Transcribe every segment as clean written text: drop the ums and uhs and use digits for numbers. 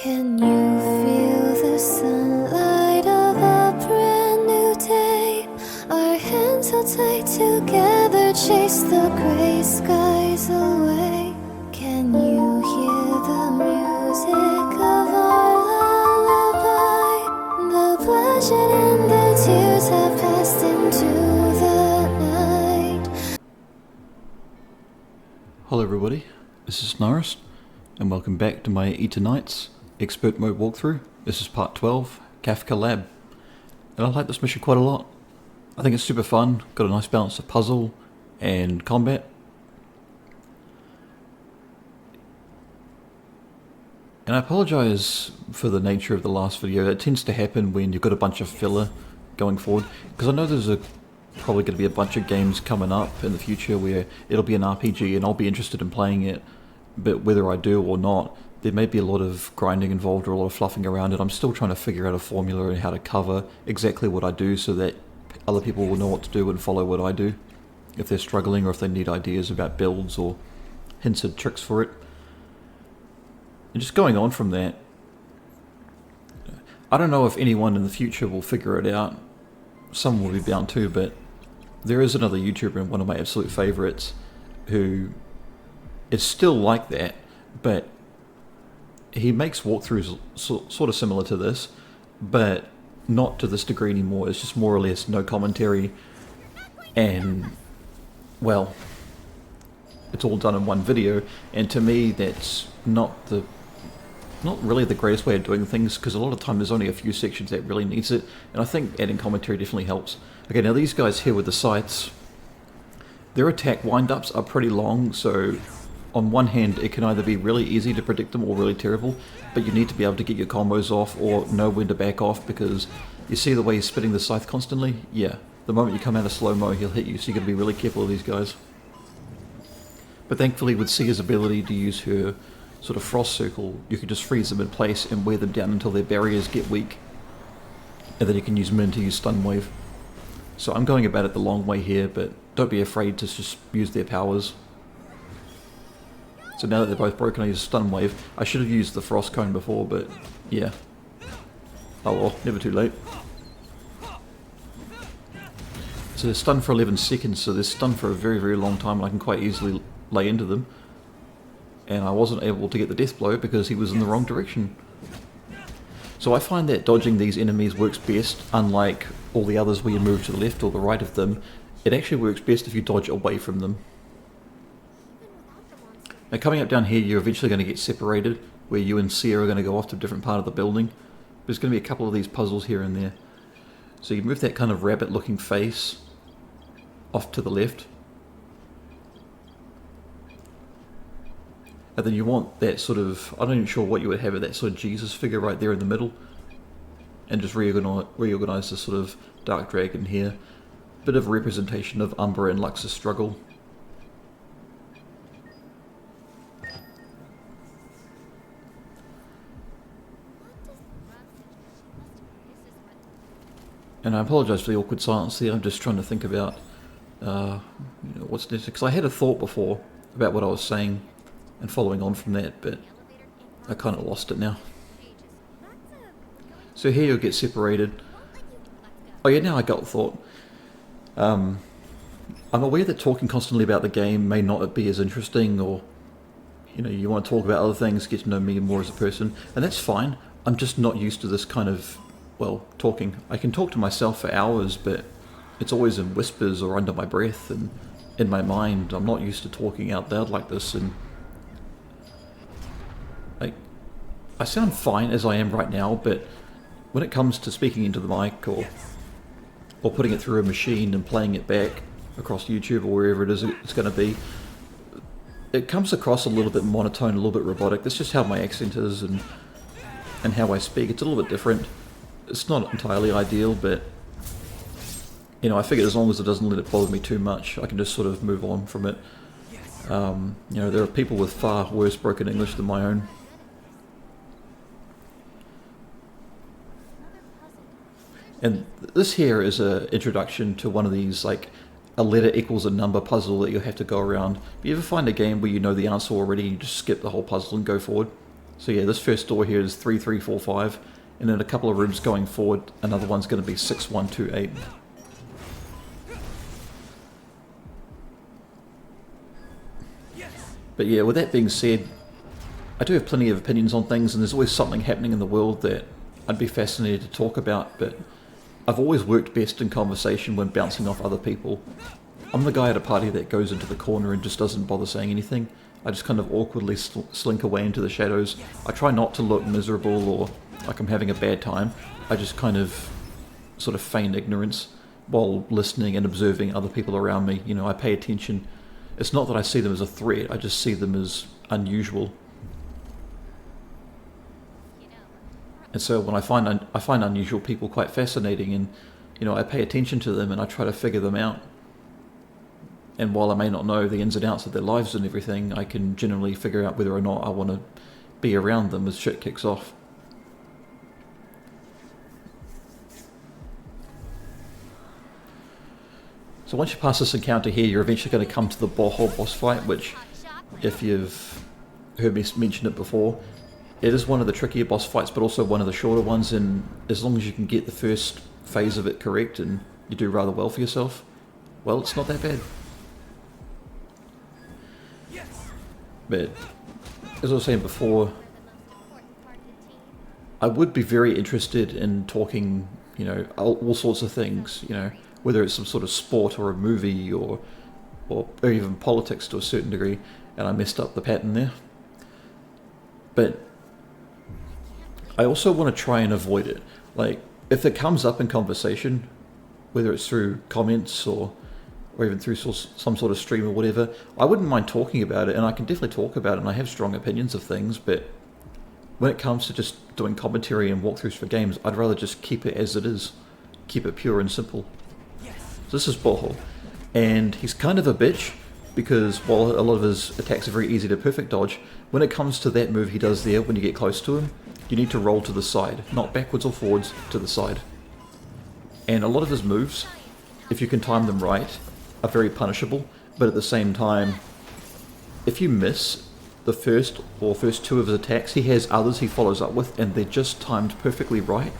Can you feel the sunlight of a brand new day? Our hands held tight together, chase the gray skies away. Can you hear the music of our lullaby? The bloodshed and the tears have passed into the night. Hello everybody, this is Snarist, and welcome back to my Eternights Expert Mode walkthrough. This is part 12, Kafka Lab, and I like this mission quite a lot. I think it's super fun, got a nice balance of puzzle and combat. And I apologise for the nature of the last video. It tends to happen when you've got a bunch of filler going forward, because I know there's probably going to be a bunch of games coming up in the future where it'll be an RPG and I'll be interested in playing it, but whether I do or not, there may be a lot of grinding involved or a lot of fluffing around it. I'm still trying to figure out a formula and how to cover exactly what I do so that other people will know what to do and follow what I do if they're struggling or if they need ideas about builds or hints and tricks for it. And just going on from that, I don't know if anyone in the future will figure it out. Some will be bound to, but there is another YouTuber and one of my absolute favourites who is still like that, but he makes walkthroughs sort of similar to this, but not to this degree anymore. It's just more or less no commentary, and, well, it's all done in one video, and to me that's not really the greatest way of doing things, because a lot of the time there's only a few sections that really needs it, and I think adding commentary definitely helps. Okay, now these guys here with the scythes, their attack wind-ups are pretty long, so on one hand it can either be really easy to predict them or really terrible, but you need to be able to get your combos off or know when to back off, because you see the way he's spinning the scythe constantly? Yeah, the moment you come out of slow-mo he'll hit you, so you got to be really careful of these guys. But thankfully with Sia's ability to use her sort of frost circle, you can just freeze them in place and wear them down until their barriers get weak, and then you can use Min to use stun wave. So I'm going about it the long way here, but don't be afraid to just use their powers. So now that they're both broken, I use stun wave. I should have used the frost cone before, but yeah. Oh well, never too late. So they're stunned for 11 seconds, so they're stunned for a very, very long time, and I can quite easily lay into them. And I wasn't able to get the death blow because he was in the wrong direction. So I find that dodging these enemies works best, unlike all the others where you move to the left or the right of them. It actually works best if you dodge away from them. Now coming up down here, you're eventually going to get separated, where you and Sia are going to go off to a different part of the building. There's going to be a couple of these puzzles here and there. So you move that kind of rabbit looking face off to the left. And then you want that sort of, I'm not even sure what you would have, that sort of Jesus figure right there in the middle. And just reorganize this sort of dark dragon here. Bit of representation of Umbra and Lux's struggle. And I apologise for the awkward silence there. I'm just trying to think about what's next. Because I had a thought before about what I was saying and following on from that, but I kind of lost it now. So here you'll get separated. Oh yeah, now I got the thought. I'm aware that talking constantly about the game may not be as interesting, or you want to talk about other things, get to know me more as a person, and that's fine. I'm just not used to this kind of, well, talking. I can talk to myself for hours, but it's always in whispers or under my breath and in my mind. I'm not used to talking out loud like this, and I sound fine as I am right now, but when it comes to speaking into the mic or putting it through a machine and playing it back across YouTube or wherever it is it's going to be, it comes across a little bit monotone, a little bit robotic. That's just how my accent is and how I speak. It's a little bit different. It's not entirely ideal, but I figured as long as it doesn't let it bother me too much, I can just sort of move on from it. There are people with far worse broken English than my own. And this here is an introduction to one of these, like, a letter equals a number puzzle that you have to go around. If you ever find a game where you know the answer already, you just skip the whole puzzle and go forward. So yeah, this first door here is 3345, and in a couple of rooms going forward, another one's going to be 6128. But yeah, with that being said, I do have plenty of opinions on things, and there's always something happening in the world that I'd be fascinated to talk about, but I've always worked best in conversation when bouncing off other people. I'm the guy at a party that goes into the corner and just doesn't bother saying anything. I just kind of awkwardly slink away into the shadows. I try not to look miserable or like I'm having a bad time. I just kind of sort of feign ignorance while listening and observing other people around me. You know, I pay attention. It's not that I see them as a threat, I just see them as unusual. And so when I find unusual people quite fascinating, and you know, I pay attention to them and I try to figure them out. And while I may not know the ins and outs of their lives and everything, I can generally figure out whether or not I want to be around them as shit kicks off. So once you pass this encounter here, you're eventually going to come to the Boho boss fight, which, if you've heard me mention it before, it is one of the trickier boss fights, but also one of the shorter ones, and as long as you can get the first phase of it correct and you do rather well for yourself, well, it's not that bad. But, as I was saying before, I would be very interested in talking, you know, all sorts of things, you know, whether it's some sort of sport or a movie or even politics to a certain degree, and I messed up the pattern there. But I also want to try and avoid it. Like, if it comes up in conversation, whether it's through comments or even through some sort of stream or whatever, I wouldn't mind talking about it, and I can definitely talk about it, and I have strong opinions of things, but when it comes to just doing commentary and walkthroughs for games, I'd rather just keep it as it is. Keep it pure and simple. So this is Boho, and he's kind of a bitch, because while a lot of his attacks are very easy to perfect dodge, when it comes to that move he does there, when you get close to him, you need to roll to the side, not backwards or forwards, to the side. And a lot of his moves, if you can time them right, are very punishable, but at the same time, if you miss the first two of his attacks, he has others he follows up with, and they're just timed perfectly right,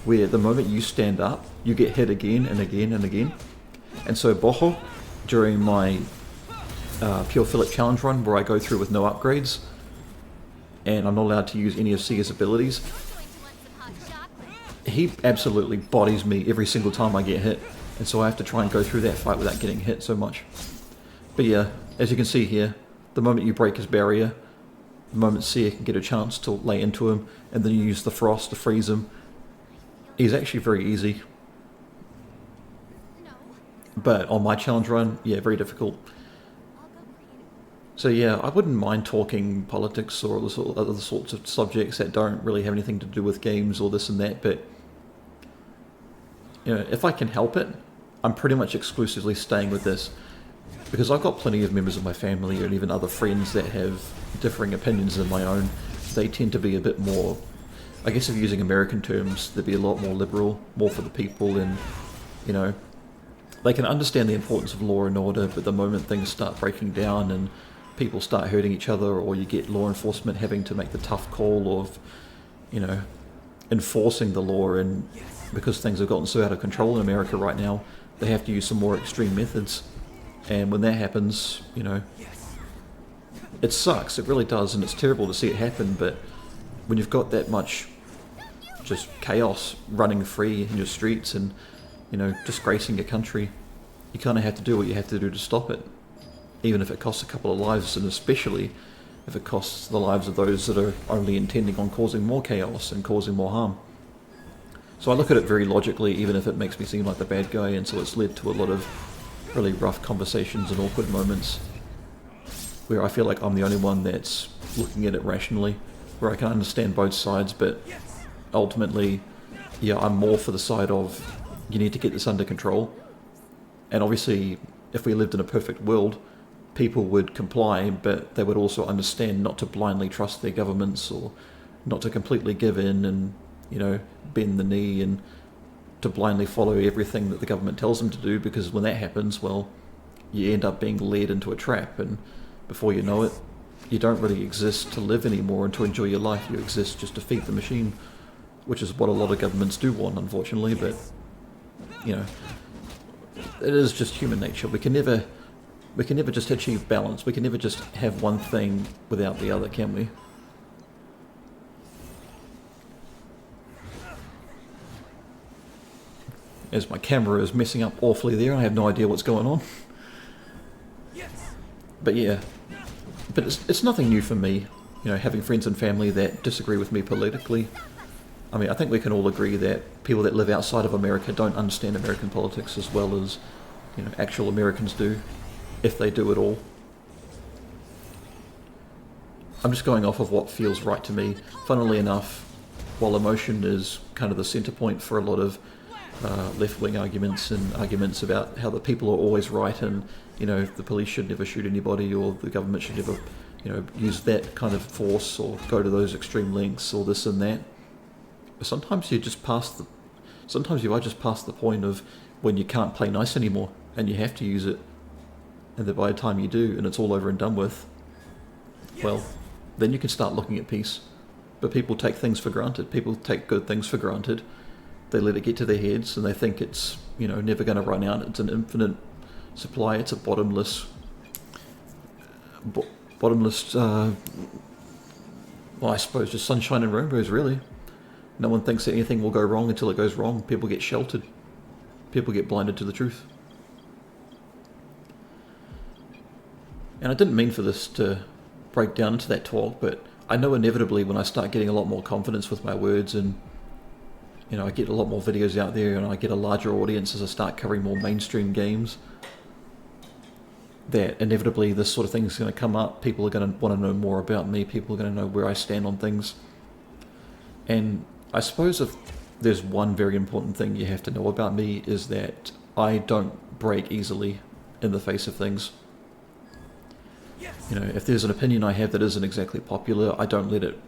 where the moment you stand up, you get hit again and again and again. And so Boho, during my Pure Philip challenge run, where I go through with no upgrades, and I'm not allowed to use any of Seer's abilities, he absolutely bodies me every single time I get hit, and so I have to try and go through that fight without getting hit so much. But yeah, as you can see here, the moment you break his barrier, the moment Seer can get a chance to lay into him, and then you use the frost to freeze him, he's actually very easy. But on my challenge run, yeah, very difficult. So yeah, I wouldn't mind talking politics or other sorts of subjects that don't really have anything to do with games or this and that, but you know, if I can help it, I'm pretty much exclusively staying with this, because I've got plenty of members of my family and even other friends that have differing opinions than my own. They tend to be a bit more, I guess if you're using American terms, they'd be a lot more liberal, more for the people, and you know, they can understand the importance of law and order, but the moment things start breaking down and people start hurting each other, or you get law enforcement having to make the tough call of, you know, enforcing the law, and because things have gotten so out of control in America right now, they have to use some more extreme methods. And when that happens, you know, it sucks, it really does, and it's terrible to see it happen, but when you've got that much just chaos running free in your streets and, you know, disgracing your country, you kind of have to do what you have to do to stop it, even if it costs a couple of lives, and especially if it costs the lives of those that are only intending on causing more chaos and causing more harm. So I look at it very logically, even if it makes me seem like the bad guy, and so it's led to a lot of really rough conversations and awkward moments where I feel like I'm the only one that's looking at it rationally, where I can understand both sides, but ultimately, yeah, I'm more for the side of you need to get this under control. And obviously, if we lived in a perfect world, people would comply, but they would also understand not to blindly trust their governments, or not to completely give in and, you know, bend the knee and to blindly follow everything that the government tells them to do, because when that happens, well, you end up being led into a trap, and before you know it, you don't really exist to live anymore and to enjoy your life. You exist just to feed the machine, which is what a lot of governments do want, unfortunately. But you know, it is just human nature. We can never just achieve balance. We can never just have one thing without the other, can we? As my camera is messing up awfully there, I have no idea what's going on. But yeah, but it's nothing new for me, you know, having friends and family that disagree with me politically. I mean, I think we can all agree that people that live outside of America don't understand American politics as well as, you know, actual Americans do, if they do at all. I'm just going off of what feels right to me. Funnily enough, while emotion is kind of the centre point for a lot of left-wing arguments and arguments about how the people are always right and, you know, the police should never shoot anybody or the government should never, you know, use that kind of force or go to those extreme lengths or this and that. But sometimes you just are just past the point of when you can't play nice anymore and you have to use it, and then by the time you do and it's all over and done with, well, then you can start looking at peace. But people take things for granted. People take good things for granted. They let it get to their heads and they think it's, you know, never going to run out. It's an infinite supply. It's a bottomless, well, I suppose just sunshine and rainbows, really. No one thinks that anything will go wrong until it goes wrong. People get sheltered. People get blinded to the truth. And I didn't mean for this to break down into that talk, but I know inevitably when I start getting a lot more confidence with my words and, you know, I get a lot more videos out there and I get a larger audience as I start covering more mainstream games, that inevitably this sort of thing is going to come up. People are going to want to know more about me. People are going to know where I stand on things. And I suppose if there's one very important thing you have to know about me is that I don't break easily in the face of things. You know, if there's an opinion I have that isn't exactly popular, I don't let it...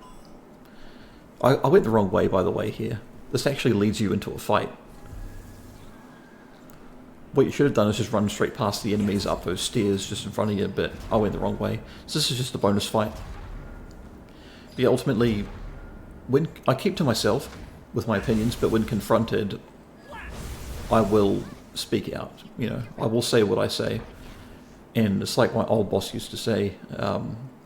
I went the wrong way, by the way, here. This actually leads you into a fight. What you should have done is just run straight past the enemies up those stairs just in front of you, but I went the wrong way. So this is just a bonus fight. But yeah, ultimately, when I keep to myself with my opinions, but when confronted, I will speak out. You know, I will say what I say. And it's like my old boss used to say,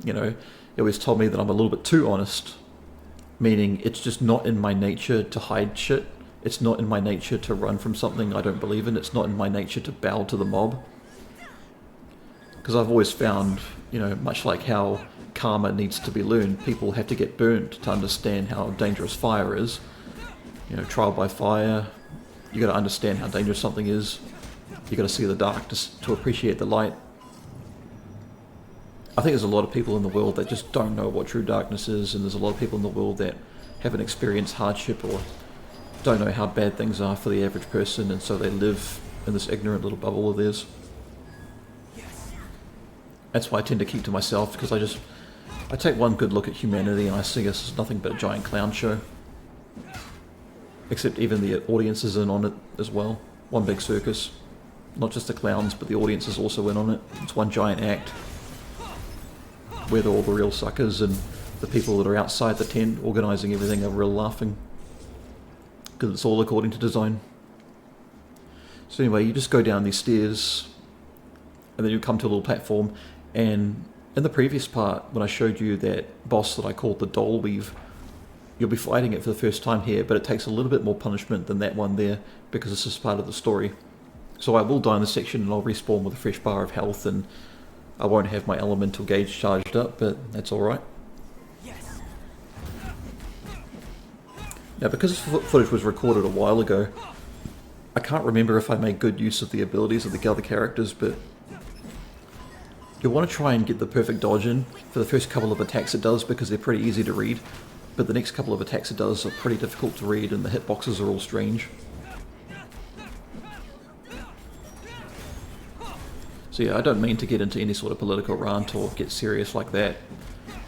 you know, he always told me that I'm a little bit too honest, meaning it's just not in my nature to hide shit. It's not in my nature to run from something I don't believe in. It's not in my nature to bow to the mob. Because I've always found, you know, much like how karma needs to be learned, people have to get burnt to understand how dangerous fire is. You know, trial by fire, you got to understand how dangerous something is. You got to see the dark to appreciate the light. I think there's a lot of people in the world that just don't know what true darkness is, and there's a lot of people in the world that haven't experienced hardship or don't know how bad things are for the average person, and so they live in this ignorant little bubble of theirs. That's why I tend to keep to myself, because I take one good look at humanity and I see us as nothing but a giant clown show. Except even the audience is in on it as well. One big circus. Not just the clowns, but the audience is also in on it. It's one giant act where all the real suckers and the people that are outside the tent organising everything are real laughing. Because it's all according to design. So anyway, you just go down these stairs and then you come to a little platform, and in the previous part, when I showed you that boss that I called the Dollweave, you'll be fighting it for the first time here, but it takes a little bit more punishment than that one there, because this is part of the story. So I will die in this section and I'll respawn with a fresh bar of health, and I won't have my elemental gauge charged up, but that's alright. Now, because this footage was recorded a while ago, I can't remember if I made good use of the abilities of the other characters, but you'll want to try and get the perfect dodge in. For the first couple of attacks it does, because they're pretty easy to read, but the next couple of attacks it does are pretty difficult to read, and the hitboxes are all strange. So yeah, I don't mean to get into any sort of political rant or get serious like that.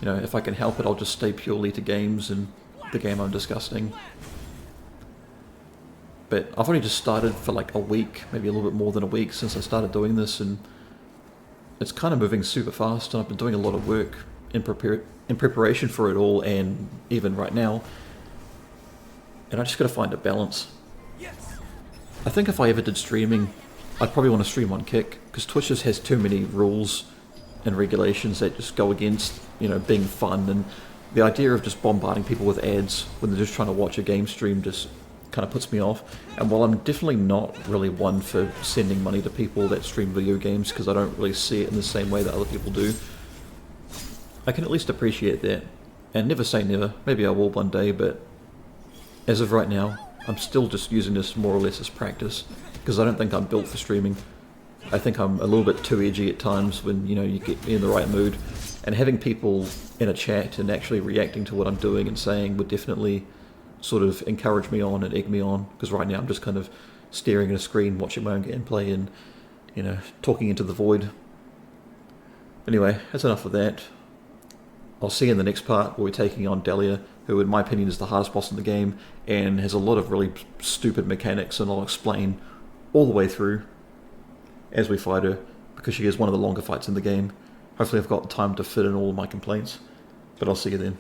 You know, if I can help it, I'll just stay purely to games and the game I'm discussing. But I've only just started for like a week, maybe a little bit more than a week since I started doing this, and it's kind of moving super fast, and I've been doing a lot of work in preparation for it all, and even right now. And I just got to find a balance. I think if I ever did streaming, I'd probably want to stream on Kick, because Twitch just has too many rules and regulations that just go against, being fun, and the idea of just bombarding people with ads when they're just trying to watch a game stream just kind of puts me off. And while I'm definitely not really one for sending money to people that stream video games, because I don't really see it in the same way that other people do, I can at least appreciate that. And never say never, maybe I will one day, but as of right now, I'm still just using this more or less as practice, because I don't think I'm built for streaming. I think I'm a little bit too edgy at times when, you get me in the right mood. And having people in a chat and actually reacting to what I'm doing and saying would definitely sort of encourage me on and egg me on, because right now I'm just kind of staring at a screen, watching my own gameplay and, talking into the void. Anyway, that's enough of that. I'll see you in the next part where we're taking on Delia, who in my opinion is the hardest boss in the game and has a lot of really stupid mechanics, and I'll explain all the way through as we fight her, because she is one of the longer fights in the game. Hopefully I've got time to fit in all of my complaints, but I'll see you then.